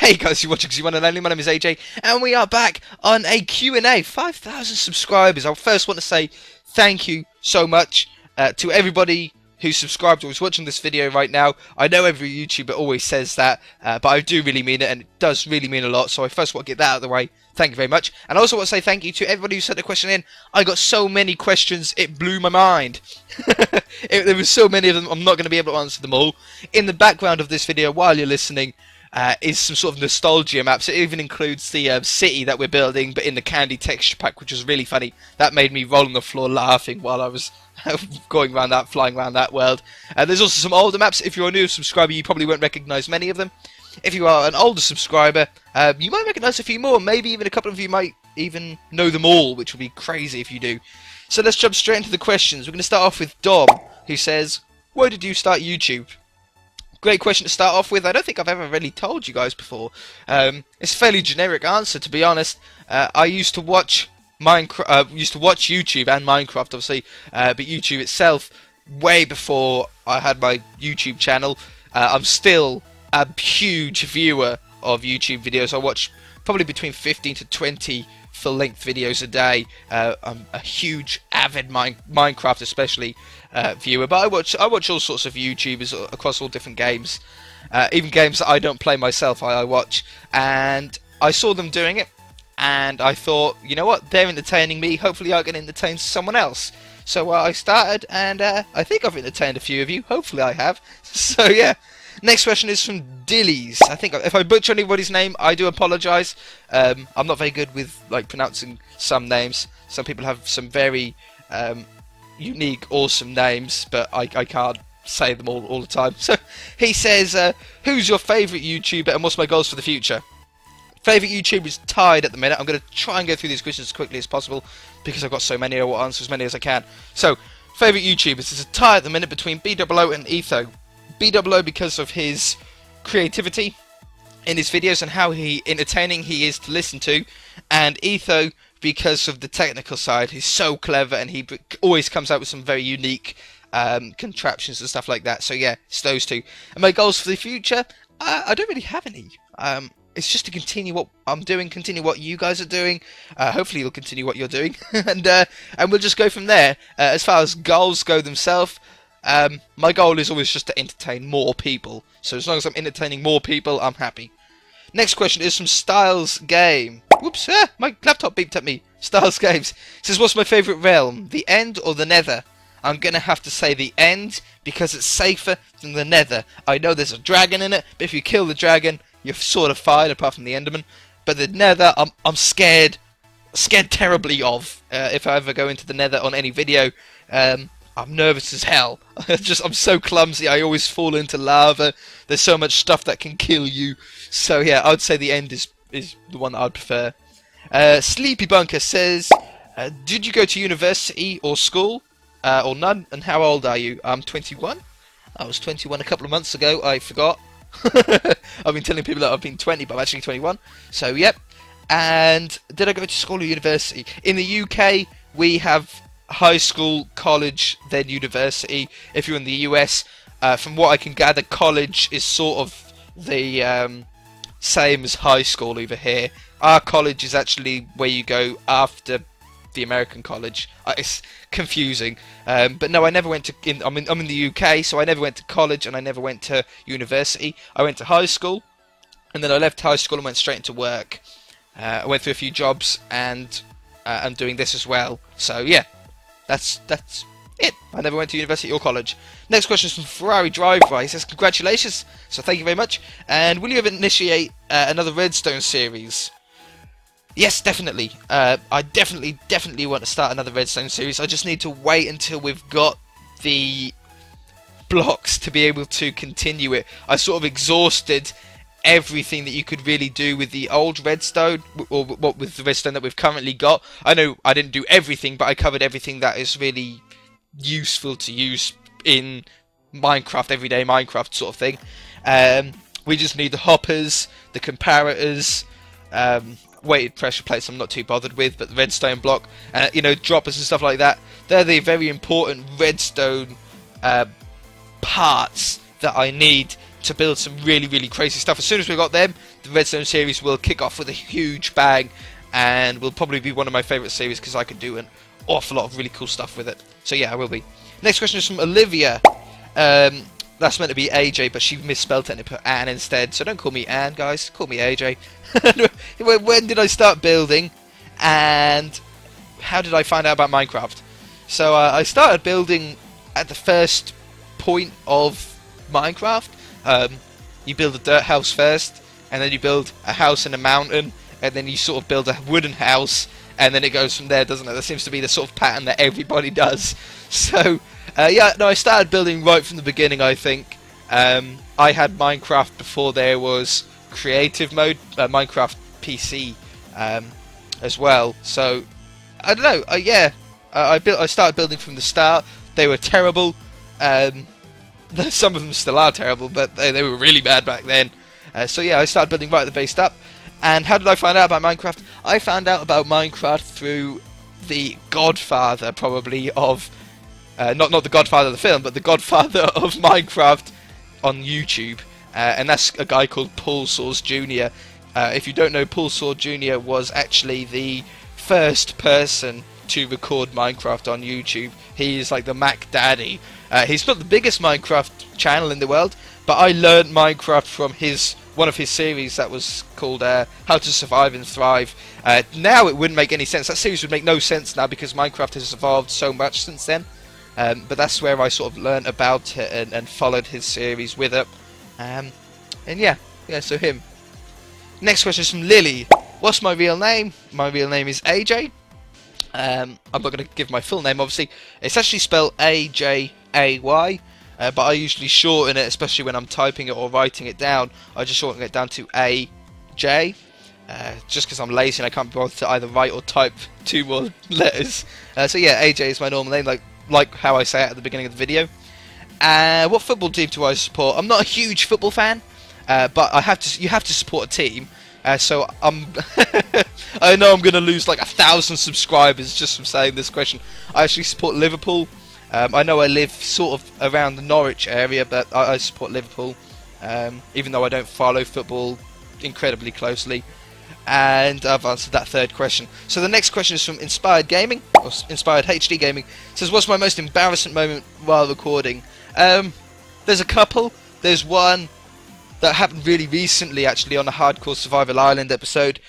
Hey guys, you're watching because you want to learn. My name is AJ, and we are back on a Q&A. 5,000 subscribers. I first want to say thank you so much to everybody who's subscribed or who's watching this video right now. I know every YouTuber always says that, but I do really mean it, and it does really mean a lot. So I first want to get that out of the way. Thank you very much. And I also want to say thank you to everybody who sent a question in. I got so many questions, it blew my mind. There were so many of them, I'm not going to be able to answer them all. In the background of this video, while you're listening, is some sort of nostalgia maps. It even includes the city that we're building, but in the candy texture pack, which was really funny. That made me roll on the floor laughing while I was going around that, flying around that world. There's also some older maps. If you're a new subscriber, you probably won't recognise many of them. If you are an older subscriber, you might recognise a few more. Maybe even a couple of you might even know them all, which would be crazy if you do. So let's jump straight into the questions. We're going to start off with Dom, who says, "Why did you start YouTube?" Great question to start off with. I don't think I've ever really told you guys before. It's a fairly generic answer, to be honest. I used to watch YouTube and Minecraft, obviously, but YouTube itself way before I had my YouTube channel. I'm still a huge viewer of YouTube videos. I watch probably between 15 to 20 full-length videos a day. I'm a huge avid Minecraft especially viewer, but I watch all sorts of YouTubers across all different games, even games that I don't play myself. I watch, and I saw them doing it, and I thought, you know what, they're entertaining me, hopefully I can entertain someone else. So I started, and I think I've entertained a few of you. Hopefully I have. So yeah. Next question is from Dillies. I think if I butcher anybody's name, I do apologise. I'm not very good with pronouncing some names. Some people have some very unique, awesome names, but I can't say them all the time. So he says, "Who's your favourite YouTuber, and what's my goals for the future?" Favourite YouTuber is tied at the minute. I'm going to try and go through these questions as quickly as possible because I've got so many. I will answer as many as I can. So, favourite YouTubers is a tie at the minute between BOO and Etho. BOO because of his creativity in his videos and how entertaining he is to listen to, and Etho because of the technical side. He's so clever, and he always comes out with some very unique contraptions and stuff like that. So yeah, it's those two. And my goals for the future, I don't really have any. It's just to continue what I'm doing, continue what you guys are doing. Hopefully you'll continue what you're doing, and we'll just go from there. As far as goals go themselves, my goal is always just to entertain more people. So as long as I'm entertaining more people, I'm happy. Next question is from Styles Game. Whoops, my laptop beeped at me. Styles Games says, "What's my favourite realm, the End or the Nether?" I'm going to have to say the End because it's safer than the Nether. I know there's a dragon in it, but if you kill the dragon, you're sort of fine, apart from the Enderman. But the Nether, I'm scared terribly of. If I ever go into the Nether on any video, I'm nervous as hell. I'm so clumsy. I always fall into lava. There's so much stuff that can kill you. So yeah, I would say the End is the one that I'd prefer. Sleepy Bunker says, "Did you go to university or school, or none? And how old are you?" I'm 21. I was 21 a couple of months ago. I forgot. I've been telling people that I've been 20, but I'm actually 21. So yep. And did I go to school or university? In the UK, we have high school, college, then university. If you're in the US, from what I can gather, college is sort of the same as high school over here. Our college is actually where you go after the American college. It's confusing, but no, I never went to. I'm in the UK, so I never went to college and I never went to university. I went to high school, and then I left high school and went straight into work. I went through a few jobs, and I'm doing this as well. So yeah. That's it. I never went to university or college. Next question is from Ferrari Driver. He says, "Congratulations." So thank you very much. "And will you ever initiate another Redstone series?" Yes, definitely. I definitely want to start another Redstone series. I just need to wait until we've got the blocks to be able to continue it. I sort of exhausted everything that you could really do with the old redstone, or what with the redstone that we've currently got. I know I didn't do everything, but I covered everything that is really useful to use in Minecraft, everyday Minecraft sort of thing. We just need the hoppers, the comparators, weighted pressure plates I'm not too bothered with, but the redstone block, you know, droppers and stuff like that. They're the very important redstone parts that I need to build some really crazy stuff. As soon as we got them, the Redstone series will kick off with a huge bang, and will probably be one of my favourite series because I can do an awful lot of really cool stuff with it. So yeah, I will be. Next question is from Olivia. That's meant to be AJ, but she misspelled it and put Anne instead. So don't call me Anne, guys. Call me AJ. When did I start building? And how did I find out about Minecraft? So I started building at the first point of Minecraft. You build a dirt house first, and then you build a house in a mountain, and then you sort of build a wooden house, and then it goes from there, doesn't it? That seems to be the sort of pattern that everybody does. So yeah, no, I started building right from the beginning, I think. I had Minecraft before there was creative mode, Minecraft PC as well. So I don't know. Yeah, I started building from the start. They were terrible. Some of them still are terrible, but they were really bad back then. So yeah, I started building right at the base up. And how did I find out about Minecraft? I found out about Minecraft through the godfather, probably, of not the godfather of the film, but the godfather of Minecraft on YouTube, and that's a guy called Paul Soares Jr. If you don't know, Paul Soares Jr. was actually the first person to record Minecraft on YouTube. He's like the Mac Daddy. He's not the biggest Minecraft channel in the world, but I learned Minecraft from one of his series that was called How to Survive and Thrive. Now it wouldn't make any sense. That series would make no sense now because Minecraft has evolved so much since then. But that's where I sort of learned about it and followed his series with it. And yeah, so him. Next question is from Lily. What's my real name? My real name is AJ. I'm not going to give my full name, obviously. It's actually spelled AJAY, but I usually shorten it, especially when I'm typing it or writing it down. I just shorten it down to AJ, just because I'm lazy and I can't be bothered to either write or type two more letters. So yeah, AJ is my normal name, like how I say it at the beginning of the video. What football team do I support? I'm not a huge football fan, but you have to support a team. So I know I'm going to lose like 1,000 subscribers just from saying this question. I actually support Liverpool. I know I live sort of around the Norwich area, but I support Liverpool, even though I don't follow football incredibly closely. And I've answered that third question. So the next question is from Inspired Gaming, or Inspired HD Gaming. It says, what's my most embarrassing moment while recording? There's a couple. There's one that happened really recently, actually, on a Hardcore Survival Island episode.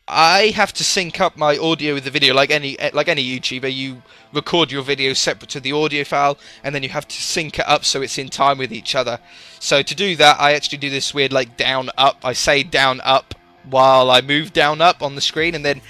I have to sync up my audio with the video, like any YouTuber. You record your video separate to the audio file, and then you have to sync it up so it's in time with each other. So to do that, I actually do this weird like down up. I say down up while I move down up on the screen, and then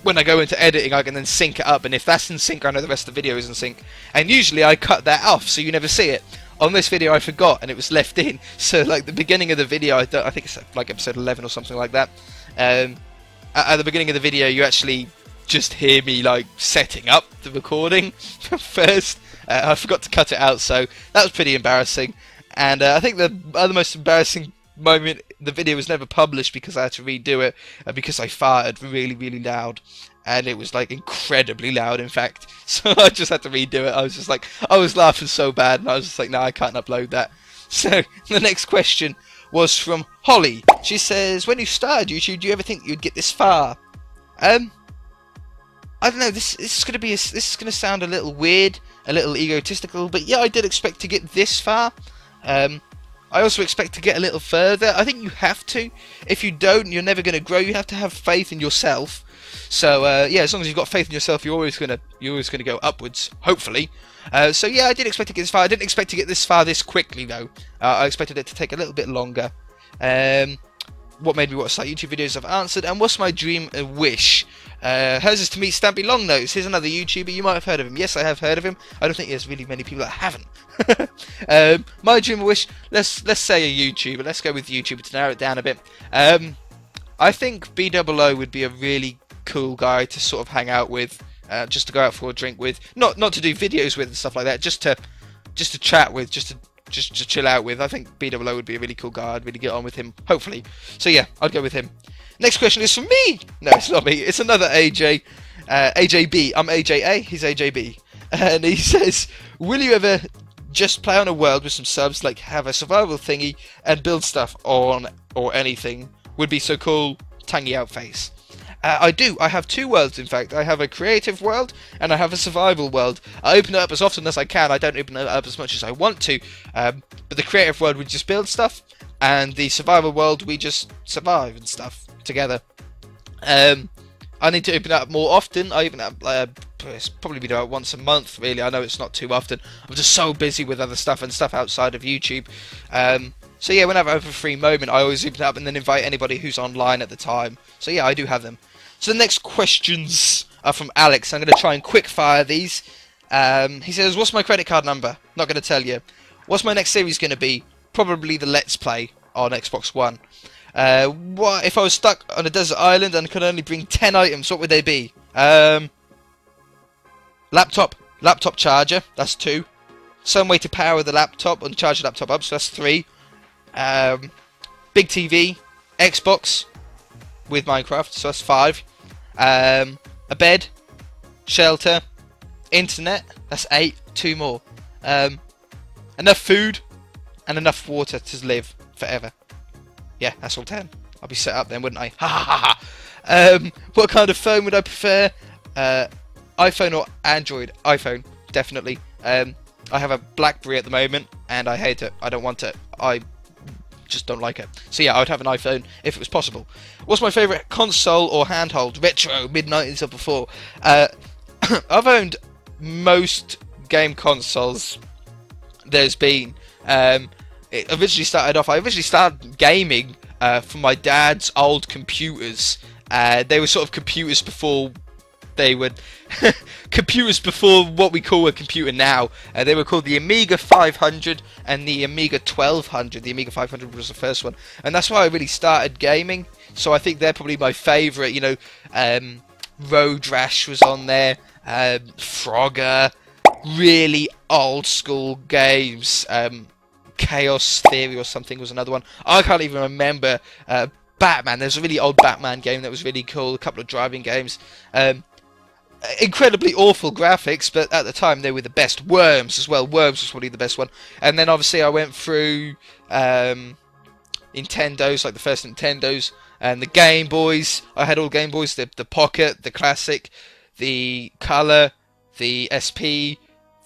when I go into editing, I can then sync it up. And if that's in sync, I know the rest of the video is in sync. And usually I cut that off, so you never see it. On this video, I forgot, and it was left in. So like the beginning of the video, I think it's like episode 11 or something like that. At the beginning of the video, you actually just hear me like setting up the recording first. I forgot to cut it out, so that was pretty embarrassing. And I think the other most embarrassing moment, the video was never published because I had to redo it because I farted really loud, and it was like incredibly loud, in fact. So I just had to redo it. I was laughing so bad, and I was just like, no, I can't upload that. So the next question was from Holly. She says, when you started YouTube, do you ever think you'd get this far? I don't know. This is going to sound a little weird, a little egotistical, but yeah, I did expect to get this far. I also expect to get a little further. I think you have to. If you don't, you're never going to grow. You have to have faith in yourself. So yeah, as long as you've got faith in yourself, you're always gonna go upwards, hopefully. So yeah, I did expect to get this far. I didn't expect to get this far this quickly though. I expected it to take a little bit longer. What made me watch like YouTube videos? I've answered. And what's my dream and wish? Hers is to meet Stampy Longnose. Here's another YouTuber. You might have heard of him. Yes, I have heard of him. I don't think there's really many people that haven't. My dream and wish. Let's say a YouTuber. Let's go with YouTuber to narrow it down a bit. I think BOO would be a really cool guy to sort of hang out with, just to go out for a drink with. Not to do videos with and stuff like that. Just to chat with. Just to chill out with. I think BOO would be a really cool guy. I'd really get on with him, hopefully. So yeah, I'd go with him. Next question is from me. No, it's not me. It's another AJ. AJB. I'm AJA. He's AJB. And he says, will you ever just play on a world with some subs, like have a survival thingy and build stuff on or anything would be so cool. Tangy out face. I have 2 worlds, in fact. I have a creative world and I have a survival world. I open it up as often as I can. I don't open it up as much as I want to, but the creative world we just build stuff, and the survival world we just survive and stuff together. I need to open it up more often. I open it up, it's probably been about once a month, really. I know it's not too often. I'm just so busy with other stuff and stuff outside of YouTube. So yeah, whenever I have a free moment, I always open it up and then invite anybody who's online at the time. So yeah, I do have them. So the next questions are from Alex. I'm going to try and quick fire these. He says, what's my credit card number? Not going to tell you. What's my next series going to be? Probably the Let's Play on Xbox One. What if I was stuck on a desert island and could only bring 10 items? What would they be? Laptop charger. That's 2. Some way to power the laptop and charge the laptop up. So that's 3. Big TV, Xbox with Minecraft. So that's 5. A bed, shelter, internet. That's 8. 2 more. Enough food and enough water to live forever. Yeah, that's all 10. I'll be set up then, wouldn't I? Ha ha ha. What kind of phone would I prefer? iPhone or Android? iPhone, definitely. I have a BlackBerry at the moment, and I hate it. I don't want it. I just don't like it. So yeah, I would have an iPhone if it was possible. What's my favourite console or handheld? Retro, mid-90s or before? I've owned most game consoles there's been. It originally started off. I originally started gaming from my dad's old computers. They were sort of computers before they were computers before what we call a computer now. They were called the Amiga 500 and the Amiga 1200. The Amiga 500 was the first one, and that's why I really started gaming. So I think they're probably my favourite. You know, Road Rash was on there, Frogger, really old school games. Chaos Theory or something was another one. I can't even remember. Batman. There's a really old Batman game that was really cool. A couple of driving games. Incredibly awful graphics, but at the time they were the best. Worms as well. Worms was probably the best one. And then obviously I went through Nintendos, like the first Nintendos, and the Game Boys. I had all Game Boys: the Pocket, the Classic, the Color, the SP,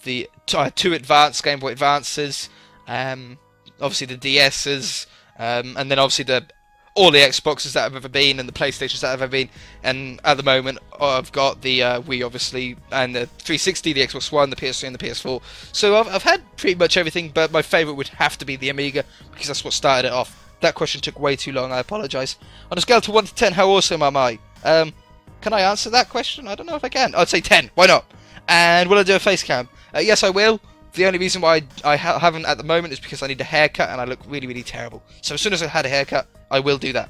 the 2 Advanced Game Boy Advances. Obviously the DS's, and then obviously all the Xboxes that have ever been and the PlayStations that have ever been, and at the moment I've got the Wii obviously, and the 360, the Xbox One, the PS3 and the PS4. So I've had pretty much everything, but my favourite would have to be the Amiga, because that's what started it off. That question took way too long, I apologise. On a scale to 1 to 10, how awesome am I? Can I answer that question? I don't know if I can. I'd say 10, why not? And will I do a face cam? Yes, I will. The only reason why I haven't at the moment is because I need a haircut and I look really, really terrible. So as soon as I had a haircut, I will do that.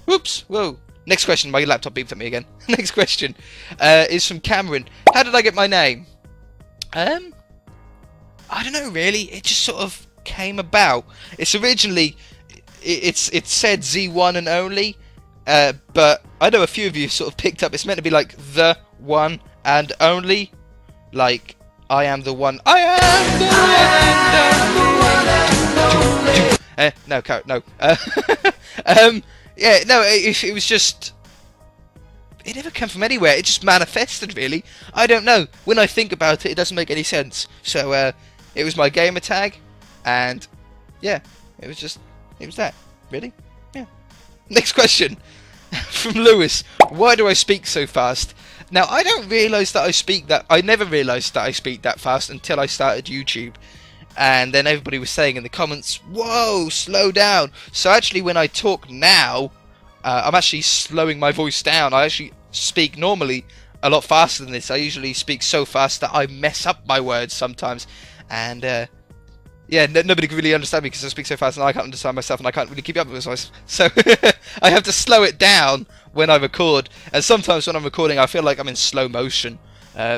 Whoops! Whoa! Next question. My laptop beeped at me again. Next question is from Cameron. How did I get my name? I don't know really. It just sort of came about. It's originally it said Z1 and only, but I know a few of you sort of picked up. It's meant to be like the one and only, like. I am the one. I am the one. No, no. Yeah, no. It was just. It never came from anywhere. It just manifested, really. I don't know. When I think about it, it doesn't make any sense. So it was my gamer tag, and yeah, it was that. Really? Yeah. Next question from Lewis. Why do I speak so fast? Now, I don't realise that I never realised that I speak that fast until I started YouTube. And then everybody was saying in the comments, whoa, slow down. So actually, when I talk now, I'm actually slowing my voice down. I actually speak normally a lot faster than this. I usually speak so fast that I mess up my words sometimes. And, yeah, nobody can really understand me because I speak so fast and I can't understand myself and I can't really keep up with my voice. So I have to slow it down when I record. And sometimes when I'm recording, I feel like I'm in slow motion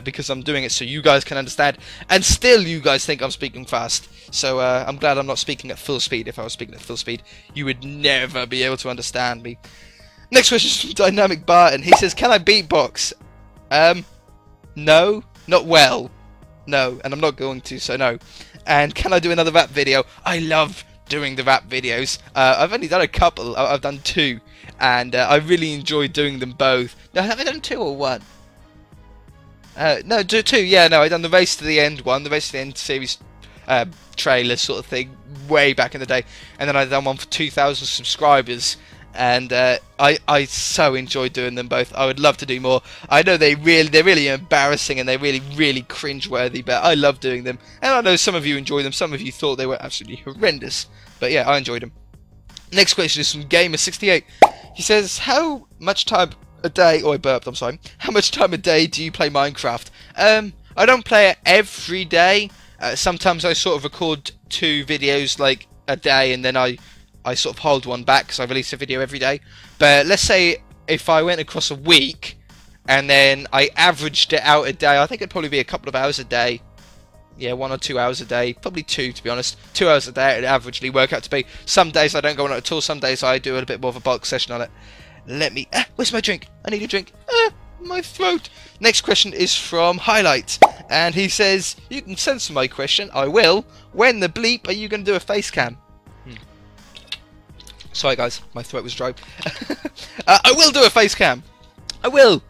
because I'm doing it so you guys can understand. And still you guys think I'm speaking fast. So I'm glad I'm not speaking at full speed. If I was speaking at full speed, you would never be able to understand me. Next question is from Dynamic Barton. He says, can I beatbox? No, not well. No, and I'm not going to, so no. And can I do another rap video? I love doing the rap videos. I've only done a couple. I've done 2, and I really enjoy doing them both. No, have I done 2 or 1? No, 2. Yeah, no, I done the Race to the End one, the Race to the End series trailer sort of thing, way back in the day, and then I done one for 2,000 subscribers. And I so enjoy doing them both. I would love to do more. I know they're really embarrassing and they're really cringe-worthy, but I love doing them. And I know some of you enjoy them. Some of you thought they were absolutely horrendous, but yeah, I enjoyed them. Next question is from Gamer68. He says, "How much time a day?" Oh, I burped. I'm sorry. How much time a day do you play Minecraft? I don't play it every day. Sometimes I sort of record 2 videos like a day, and then I sort of hold one back because I release a video every day. But let's say if I went across a week and then I averaged it out a day, I think it'd probably be a couple of hours a day. Yeah, 1 or 2 hours a day. Probably 2, to be honest. 2 hours a day it'd averagely work out to be. Some days I don't go on it at all. Some days I do a little bit more of a bulk session on it. Let me... where's my drink? I need a drink. My throat. Next question is from Highlight. And he says, "You can censor my question. I will. When the bleep are you going to do a face cam?" Sorry guys, my throat was dry. I will do a face cam. I will.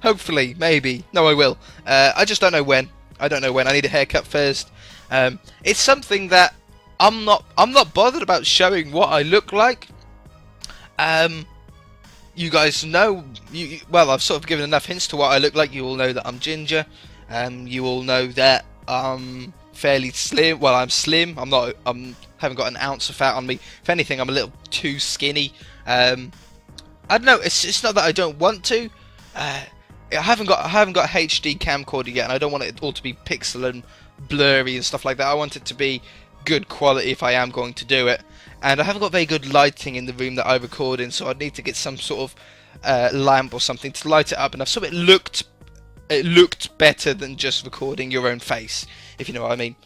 Hopefully, maybe. No, I will. I just don't know when. I don't know when. I need a haircut first. It's something that I'm not bothered about showing what I look like. You guys know. Well, I've sort of given enough hints to what I look like. You all know that I'm ginger. You all know that I'm fairly slim. Well, I'm slim. Haven't got an ounce of fat on me. If anything, I'm a little too skinny. I don't know. It's not that I don't want to. I haven't got a HD camcorder yet, and I don't want it all to be pixel and blurry and stuff like that. I want it to be good quality if I am going to do it. And I haven't got very good lighting in the room that I record in, so I'd need to get some sort of lamp or something to light it up. And I've sort of it looked better than just recording your own face, if you know what I mean.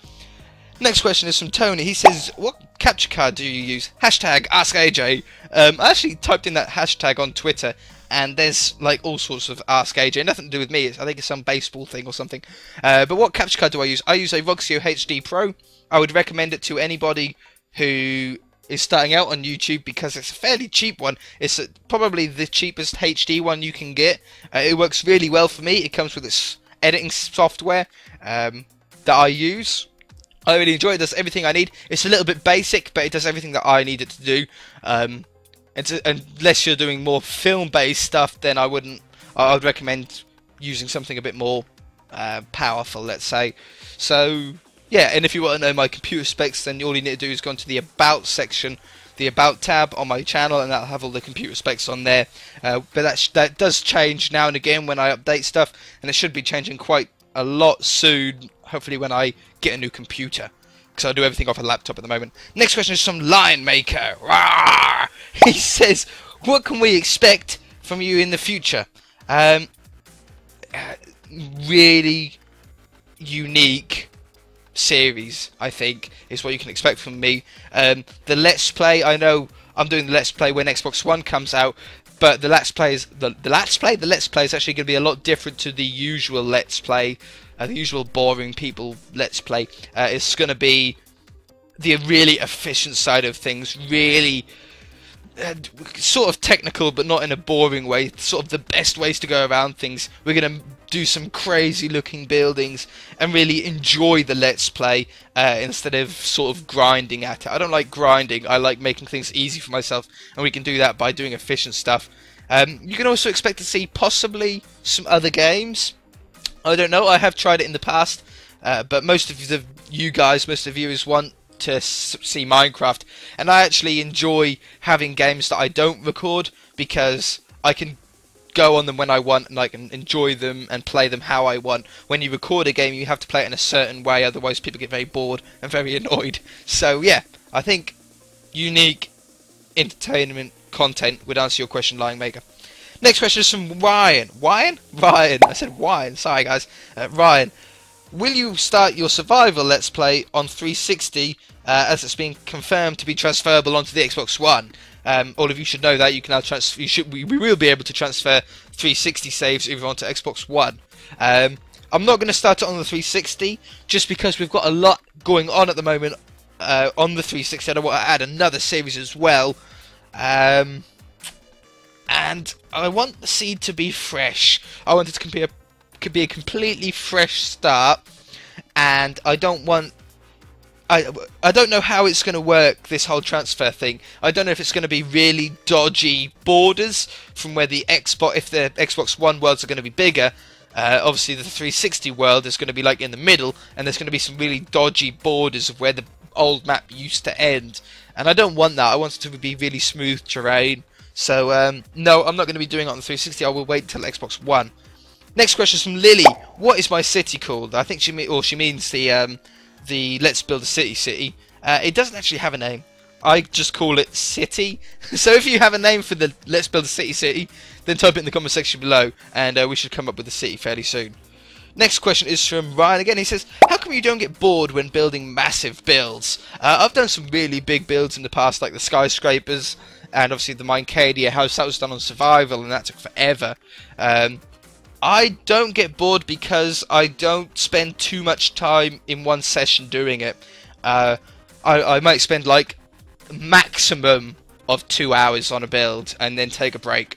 Next question is from Tony. He says, "What capture card do you use?" Hashtag AskAJ. I actually typed in that hashtag on Twitter, and there's like all sorts of AskAJ. Nothing to do with me. I think it's some baseball thing or something. But what capture card do I use? I use a Roxio HD Pro. I would recommend it to anybody who is starting out on YouTube because it's a fairly cheap one. It's probably the cheapest HD one you can get. It works really well for me. It comes with its editing software that I use. I really enjoy it. It does everything I need. It's a little bit basic, but it does everything that I need it to do. Unless you're doing more film-based stuff, then I would recommend using something a bit more powerful, let's say. So, yeah, and if you want to know my computer specs, then all you need to do is go into the About section, the About tab on my channel, and that'll have all the computer specs on there. But that does change now and again when I update stuff, and it should be changing quite a lot soon, hopefully when I get a new computer, because I do everything off a laptop at the moment. Next question is from Lion Maker. Rawr! He says, "What can we expect from you in the future?" Really unique series, I think, is what you can expect from me. The Let's Play, I know I'm doing the Let's Play when Xbox One comes out, but the Let's Play is actually going to be a lot different to the usual Let's Play, the usual boring people Let's Play. It's going to be the really efficient side of things, really sort of technical, but not in a boring way. Sort of the best ways to go around things. We're going to do some crazy looking buildings and really enjoy the Let's Play instead of sort of grinding at it. I don't like grinding. I like making things easy for myself, and we can do that by doing efficient stuff. You can also expect to see possibly some other games. I don't know. I have tried it in the past, but most of you guys, most of the viewers want to see Minecraft, and I actually enjoy having games that I don't record because I can go on them when I want, and I can enjoy them and play them how I want. When you record a game, you have to play it in a certain way, otherwise people get very bored and very annoyed. So yeah, I think unique entertainment content would answer your question, Lion Maker. Next question is from Ryan. Ryan? I said Ryan. Sorry guys. Ryan. Will you start your survival Let's Play on 360 as it's been confirmed to be transferable onto the Xbox One? All of you should know that you can now we will be able to transfer 360 saves over onto Xbox One. I'm not going to start it on the 360 just because we've got a lot going on at the moment on the 360. I don't want to add another series as well. And I want the seed to be fresh. I want it to be a completely fresh start, and I don't want. I don't know how it's going to work, this whole transfer thing. I don't know if it's going to be really dodgy borders from where the Xbox, if the Xbox One worlds are going to be bigger. Obviously the 360 world is going to be like in the middle, and there's going to be some really dodgy borders of where the old map used to end. And I don't want that. I want it to be really smooth terrain. So no, I'm not going to be doing it on the 360. I will wait until Xbox One. Next question is from Lily. What is my city called? I think she means the Let's Build a City. It doesn't actually have a name. I just call it City. So if you have a name for the Let's Build a City, then type it in the comment section below, and we should come up with a city fairly soon. Next question is from Ryan again. He says, how come you don't get bored when building massive builds? I've done some really big builds in the past, like the skyscrapers, and obviously the Minecadia house. That was done on survival, and that took forever. I don't get bored because I don't spend too much time in one session doing it. I might spend like maximum of 2 hours on a build and then take a break.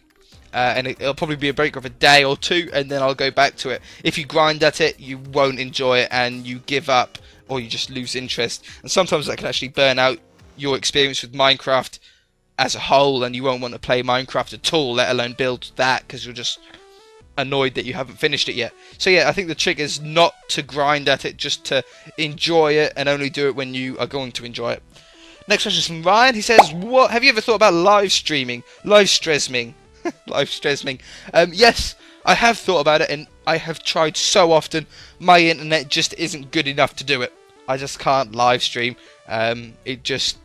And it'll probably be a break of a day or two, and then I'll go back to it. If you grind at it, you won't enjoy it, and you give up, or you just lose interest. And sometimes that can actually burn out your experience with Minecraft as a whole, and you won't want to play Minecraft at all, let alone build that, because you're just annoyed that you haven't finished it yet. So yeah, I think the trick is not to grind at it, just to enjoy it, and only do it when you are going to enjoy it. Next question is from Ryan. He says, "What have you ever thought about live streaming? Live streaming." Yes, I have thought about it, and I have tried so often. My internet just isn't good enough to do it. I just can't live stream. It just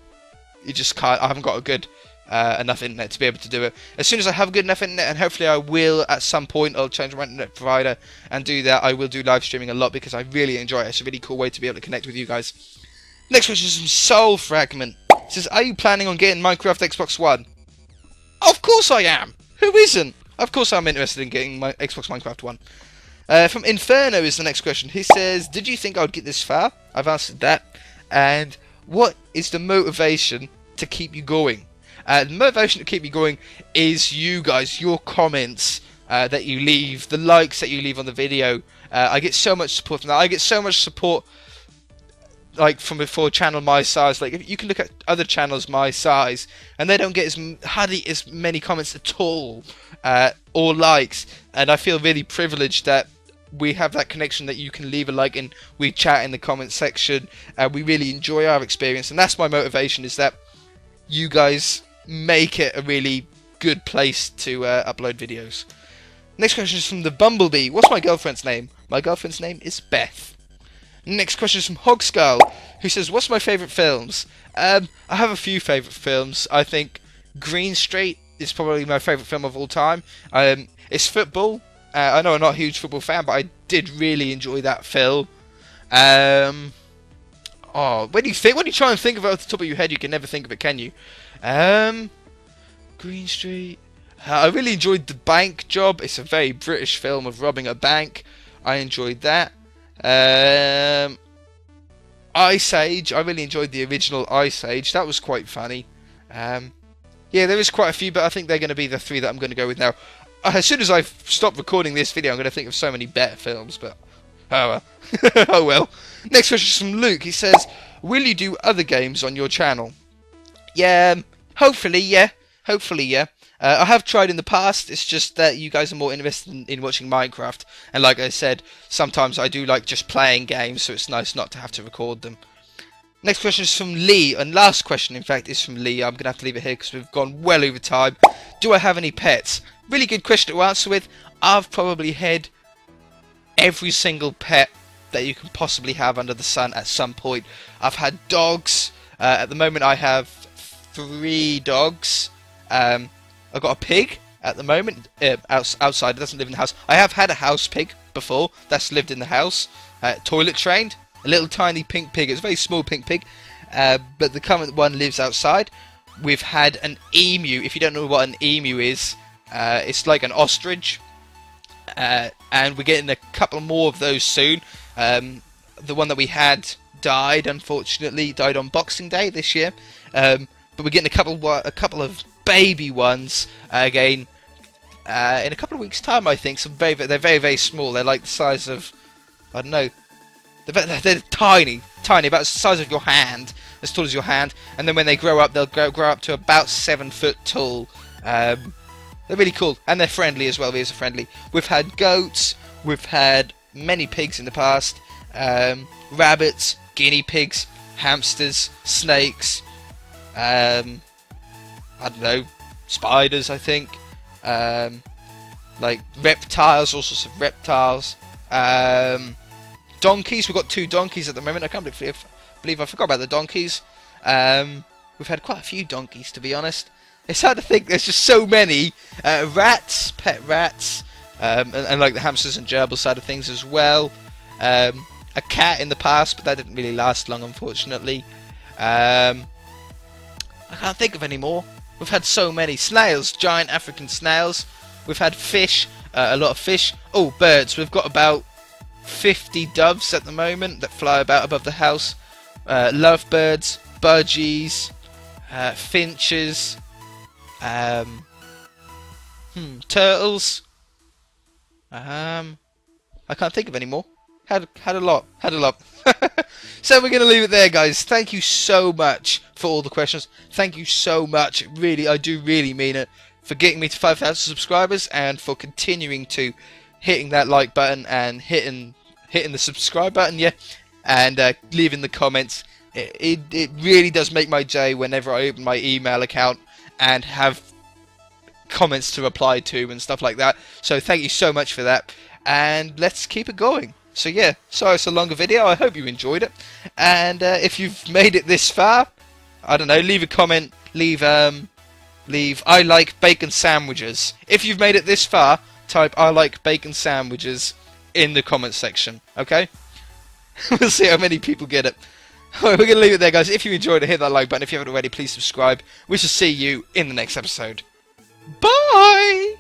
can't. I haven't got a good enough internet to be able to do it. As soon as I have good enough internet, and hopefully I will at some point, I'll change my internet provider and do that. I will do live streaming a lot because I really enjoy it. It's a really cool way to be able to connect with you guys. Next question is from Soul Fragment. It says, are you planning on getting Minecraft Xbox One? Of course I am. Who isn't? Of course I'm interested in getting my Xbox Minecraft 1. From Inferno is the next question. He says, did you think I would get this far? I've answered that. And what is the motivation to keep you going? The motivation to keep you going is you guys, your comments that you leave, the likes that you leave on the video. I get so much support from that. I get so much support like from a channel my size. Like, if you can look at other channels my size, and they don't get hardly as many comments at all, or likes, and I feel really privileged that we have that connection, that you can leave a like and we chat in the comment section. We really enjoy our experience, and that's my motivation, is that you guys make it a really good place to upload videos. Next question is from the Bumblebee. What's my girlfriend's name? My girlfriend's name is Beth. Next question is from Hogskull, who says, what's my favourite films? I have a few favourite films. I think Green Street is probably my favourite film of all time. It's football. I know I'm not a huge football fan, but I did really enjoy that film. When you try and think of it off the top of your head, you can never think of it, can you? Green Street. I really enjoyed The Bank Job. It's a very British film of robbing a bank. I enjoyed that. Ice Age. I really enjoyed the original Ice Age. That was quite funny. Yeah, there is quite a few, but I think they're going to be the three that I'm going to go with now. As soon as I stop recording this video, I'm going to think of so many better films, but oh well. Oh well. Next question is from Luke. He says, will you do other games on your channel? Yeah, hopefully, yeah. Hopefully, yeah. I have tried in the past. It's just that you guys are more interested in watching Minecraft, and like I said, sometimes I do like just playing games, so it's nice not to have to record them. Next question is from Lee, and last question in fact is from Lee. I'm gonna have to leave it here because we've gone well over time. Do I have any pets? Really good question to answer with. I've probably had every single pet that you can possibly have under the sun at some point. I've had dogs. At the moment I have 3 dogs. I've got a pig at the moment, outside. It doesn't live in the house. I have had a house pig before. That's lived in the house. Toilet trained. A little tiny pink pig. It's a very small pink pig. But the current one lives outside. We've had an emu. If you don't know what an emu is, it's like an ostrich. and we're getting a couple more of those soon. The one that we had died, unfortunately, died on Boxing Day this year. But we're getting a couple of baby ones again in a couple of weeks' time, I think. They're very small. They're like the size of, I don't know. They're tiny, about the size of your hand, as tall as your hand. And then when they grow up, they'll grow up to about 7 foot tall. They're really cool, and they're friendly as well. These are friendly. We've had goats, we've had many pigs in the past, rabbits, guinea pigs, hamsters, snakes, I don't know, spiders, I think, like reptiles, all sorts of reptiles, donkeys. We've got 2 donkeys at the moment. I can't believe I forgot about the donkeys. We've had quite a few donkeys, to be honest. It's hard to think, there's just so many. Rats, pet rats, and like the hamsters and gerbils side of things as well. A cat in the past, but that didn't really last long, unfortunately. I can't think of any more. We've had so many. Snails, giant African snails. We've had fish, a lot of fish. Oh, birds. We've got about 50 doves at the moment that fly about above the house. Lovebirds, budgies, finches, turtles. I can't think of any more. Had a lot. So we're going to leave it there, guys. Thank you so much for all the questions. Thank you so much. Really, I do really mean it, for getting me to 5,000 subscribers, and for continuing to hitting that like button and hitting the subscribe button, yeah, and leaving the comments. It really does make my day whenever I open my email account and have comments to reply to and stuff like that. So thank you so much for that, and let's keep it going. So yeah, sorry it's a longer video. I hope you enjoyed it, and if you've made it this far, I don't know, leave a comment, leave I like bacon sandwiches. If you've made it this far, type I like bacon sandwiches in the comments section, okay? We'll see how many people get it. Alright, we're going to leave it there, guys. If you enjoyed it, hit that like button. If you haven't already, please subscribe. We shall see you in the next episode. Bye!